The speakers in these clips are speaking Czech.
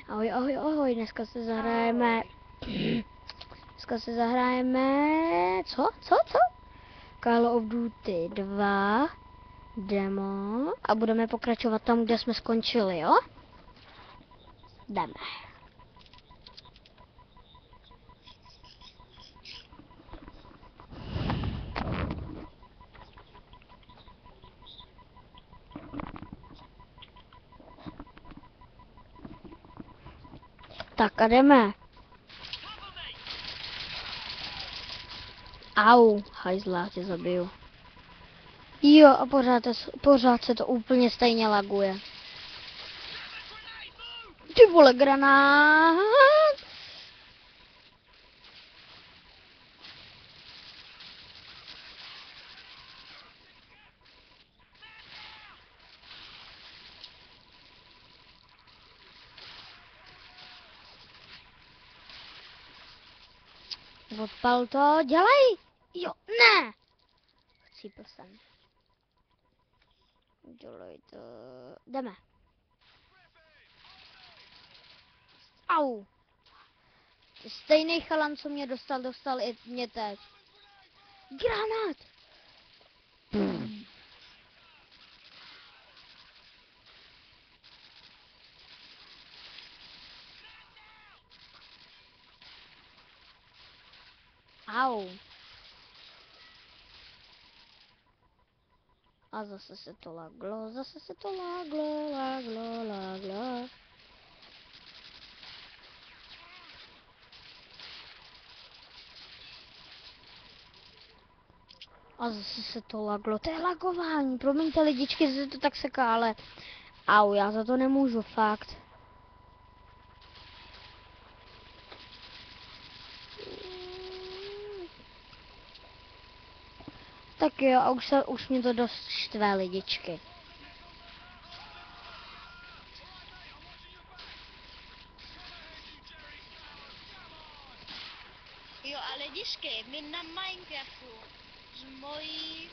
Ahoj, ahoj, ahoj, dneska se zahrajeme... Dneska se zahrajeme... Co? Call of Duty 2 demo a budeme pokračovat tam, kde jsme skončili, jo? Jdeme. Tak a jdeme. Au, hajzla, tě zabiju. Jo, a pořád se to úplně stejně laguje. Ty vole, granát! Odpal to, dělej! Jo, ne! Chcípl jsem. Dělej to, jdeme. Au! Stejný chalan, co mě dostal i mě teď. Granát! Au. A zase se to laglo, laglo. A zase se to laglo, to je lagování, promiňte lidičky, že se to tak seká, ale... Au, já za to nemůžu, fakt. Tak jo, a už mě to dost štve, lidičky. Jo, ale lidičky, my na Minecraftu s mojí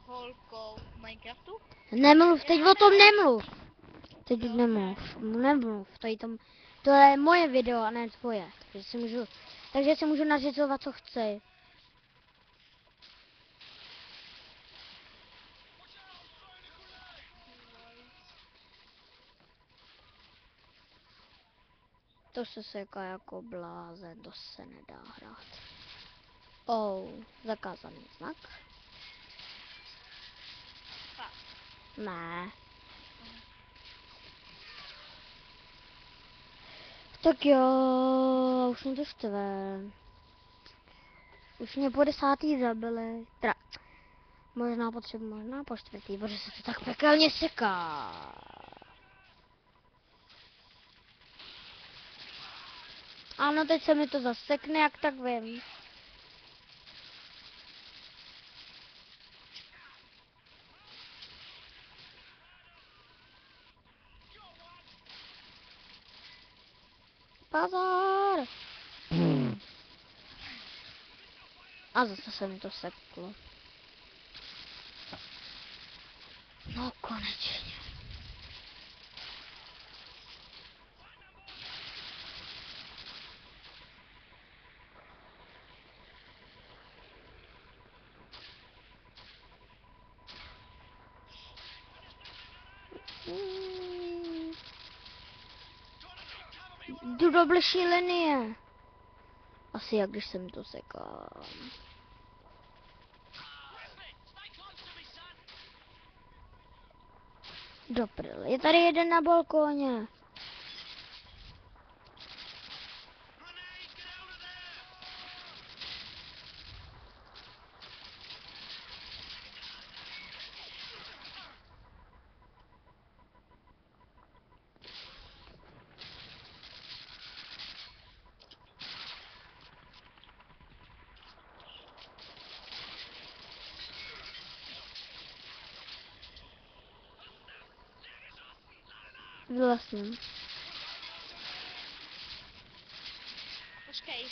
holkou v Minecraftu. Nemluv, teď o tom nemluv. Teď nemluv, to je moje video a ne tvoje. Takže si můžu nařizovat, co chci. To se seká jako blázen, to se nedá hrát. Zakázaný znak. Ne. Tak jo, už mě to štve. Už mě po 10. zabili. Možná po 4, protože se to tak pekelně seká. Ano, teď se mi to zasekne, jak tak vím. Pozor! A zase se mi to seklo. No konečně. Jdu do bližší linie. Asi jak když se mi to seká. Do prdele, je tady jeden na balkóně. Vlastně. Počkej.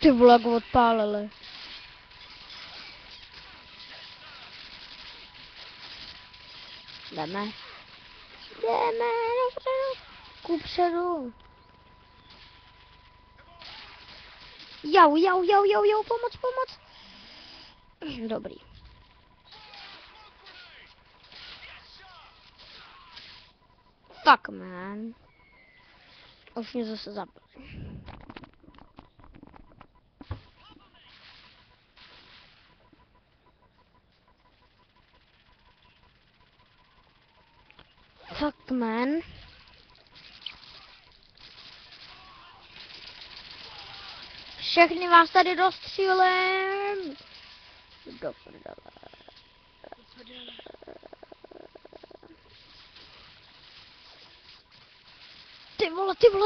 Ty vole, jak ho odpálili. Jdeme. Jdeme dopředu. Kupředu. Jau, pomoc. Dobrý. Fuck, man. Už mě zase zabili. Fuck, man. Všechny vás tady rozstřílím. Do prdele.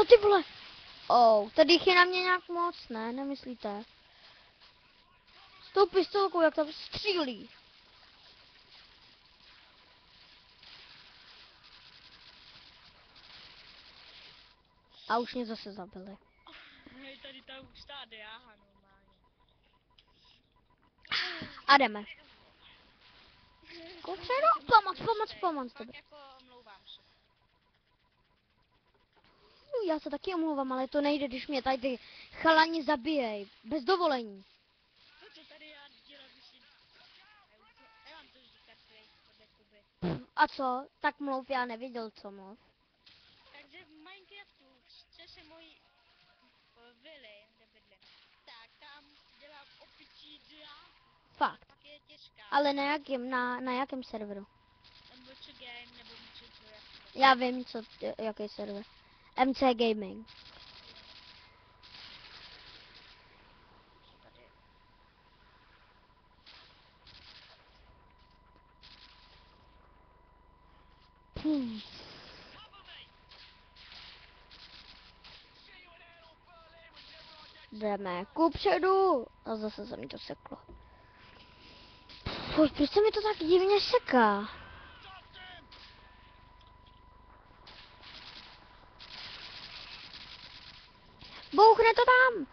Ty vole. Oh, tady jich je na mě nějak moc, ne? Nemyslíte? S tou pistolkou, jak tam střílí. A už mě zase zabili. Je tady ta hustá dráha normálně. A jdeme. Kupředu, pomoc. Fakt jako omlouvám se. Já se taky omlouvám, ale to nejde, když mě tady ty chalani zabijej. Bez dovolení. To tady já dělám, myslím. Nemám to říkat, podle Kuby. A co? Tak mluv, já nevěděl, co mluv. Takže v Minecraftu chce se mojí vily, kde bydlím. Tak tam dělám opičí dráhu. Fakt. Pak je těžká. Ale na jakém serveru? Nebo co game, nebo co jako. Já vím, jaký server. MC Gaming. Tady. Jdeme kupředu. A zase se mi to seklo. Proč se mi to tak divně seká? Bouchne to tam.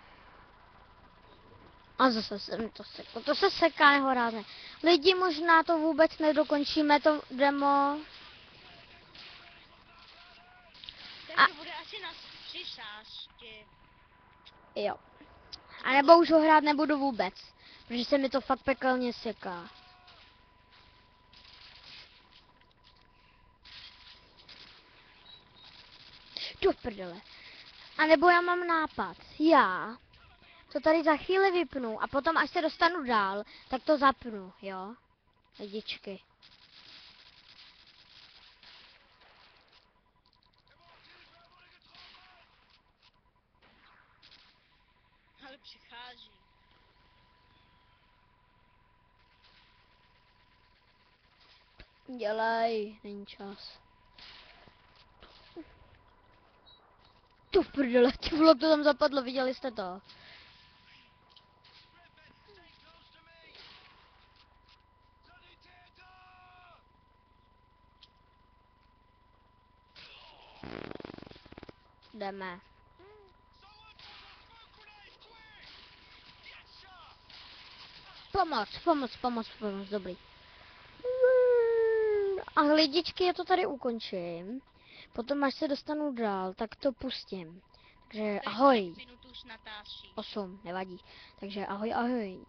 A zase se mi to seklo. To se seká nehorázně. Lidi, možná to vůbec nedokončíme, to demo. Takže bude asi na 3 sázky. Jo. A nebo už ho hrát nebudu vůbec. Protože se mi to fakt pekelně seká. Do prdele. A nebo já mám nápad. Já to tady za chvíli vypnu a potom, až se dostanu dál, tak to zapnu, jo? Lidičky. Ale přichází. Dělej, není čas. Tu v prdele, ty vole, to tam zapadlo, viděli jste to? Jdeme. Pomoc, dobrý. A lidičky, já to tady ukončím. Potom, až se dostanu dál, tak to pustím. Takže ahoj. 5 minut už natáčí. 8, nevadí. Takže ahoj.